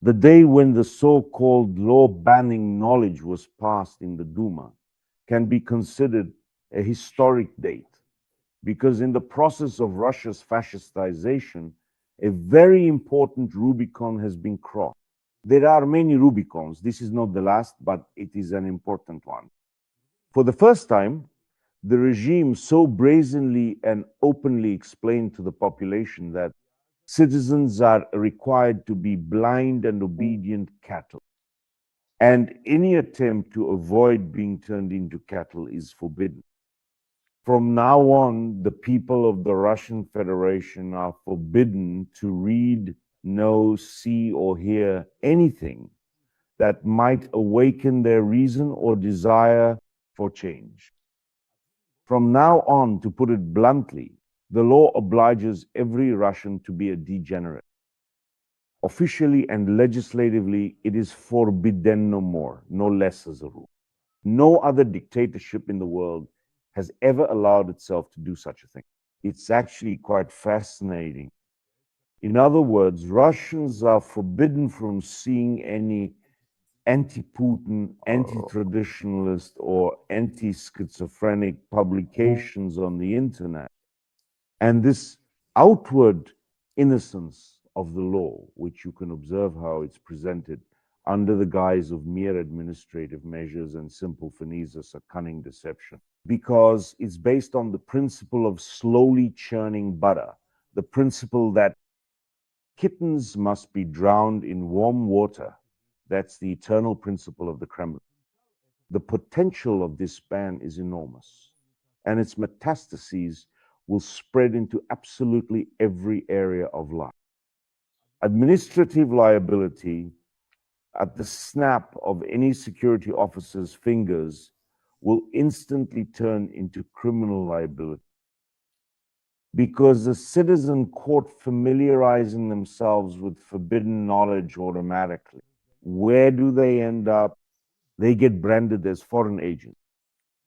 The day when the so-called law banning knowledge was passed in the Duma can be considered a historic date, because in the process of Russia's fascistization, a very important Rubicon has been crossed. There are many Rubicons. This is not the last, but it is an important one. For the first time, the regime so brazenly and openly explained to the population that citizens are required to be blind and obedient cattle, and any attempt to avoid being turned into cattle is forbidden. From now on, the people of the Russian Federation are forbidden to read, know, see, or hear anything that might awaken their reason or desire for change. From now on, to put it bluntly, the law obliges every Russian to be a degenerate. Officially and legislatively, it is forbidden no more, no less as a rule. No other dictatorship in the world has ever allowed itself to do such a thing. It's actually quite fascinating. In other words, Russians are forbidden from seeing any anti-Putin, anti-traditionalist, or anti-schizophrenic publications on the internet. And this outward innocence of the law, which you can observe how it's presented under the guise of mere administrative measures and simple finezas, a cunning deception, because it's based on the principle of slowly churning butter, the principle that kittens must be drowned in warm water. That's the eternal principle of the Kremlin. The potential of this ban is enormous, and its metastases will spread into absolutely every area of life. Administrative liability at the snap of any security officer's fingers will instantly turn into criminal liability, because the citizen caught familiarizing themselves with forbidden knowledge automatically, where do they end up? They get branded as foreign agents,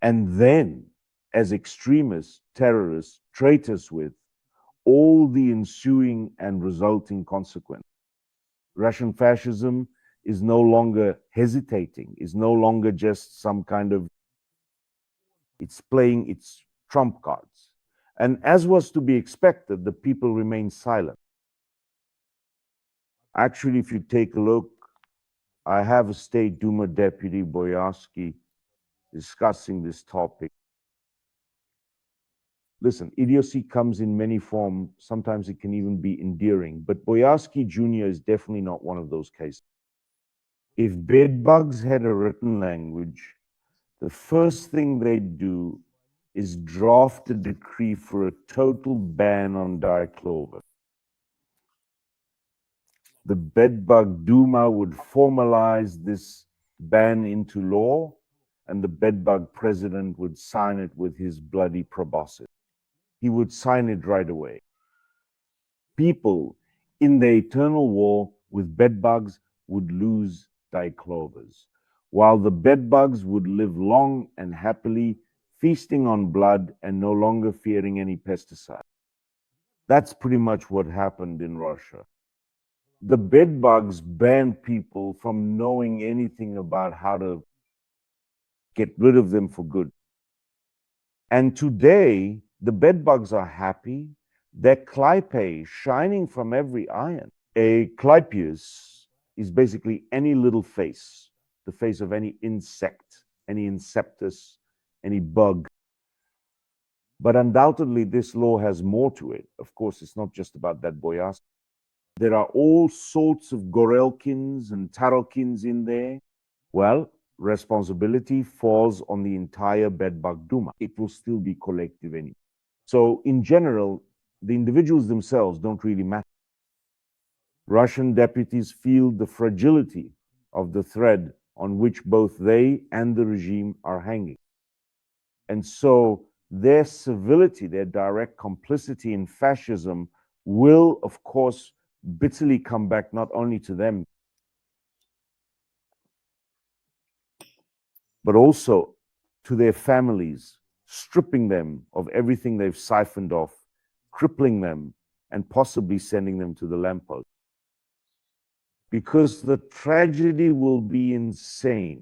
and then as extremists, terrorists, traitors, with all the ensuing and resulting consequences. Russian fascism is no longer hesitating, is no longer just some kind of, it's playing its trump cards. And as was to be expected, the people remain silent. Actually, if you take a look, I have a State Duma Deputy, Boyarsky, discussing this topic. Listen, idiocy comes in many forms. Sometimes it can even be endearing. But Boyarsky Jr. is definitely not one of those cases. If bedbugs had a written language, the first thing they'd do is draft a decree for a total ban on diclover. The bedbug Duma would formalize this ban into law, and the bedbug president would sign it with his bloody proboscis. He would sign it right away. People in the eternal war with bedbugs would lose diclovers, while the bedbugs would live long and happily, feasting on blood and no longer fearing any pesticide. That's pretty much what happened in Russia. The bedbugs banned people from knowing anything about how to get rid of them for good. And today, the bedbugs are happy. They're clype shining from every iron. A clypeus is basically any little face, the face of any insect, any insectus, any bug. But undoubtedly, this law has more to it. Of course, it's not just about that boyas. There are all sorts of gorelkins and tarelkins in there. Well, responsibility falls on the entire bedbug Duma. It will still be collective anyway. So in general, the individuals themselves don't really matter. Russian deputies feel the fragility of the thread on which both they and the regime are hanging. And so their civility, their direct complicity in fascism will, of course, bitterly come back not only to them, but also to their families, stripping them of everything they've siphoned off, crippling them, and possibly sending them to the lamppost. because the tragedy will be insane.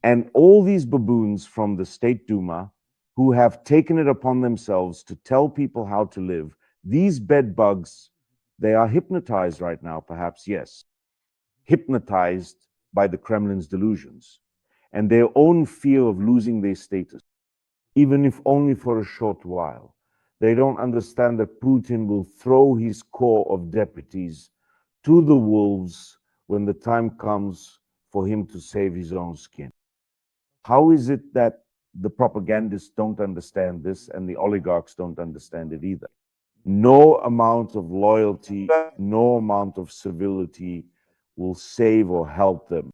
And all these baboons from the State Duma who have taken it upon themselves to tell people how to live, these bed bugs, they are hypnotized right now, perhaps, yes, hypnotized by the Kremlin's delusions and their own fear of losing their status, even if only for a short while. They don't understand that Putin will throw his core of deputies to the wolves when the time comes for him to save his own skin. How is it that the propagandists don't understand this and the oligarchs don't understand it either? No amount of loyalty, no amount of civility will save or help them.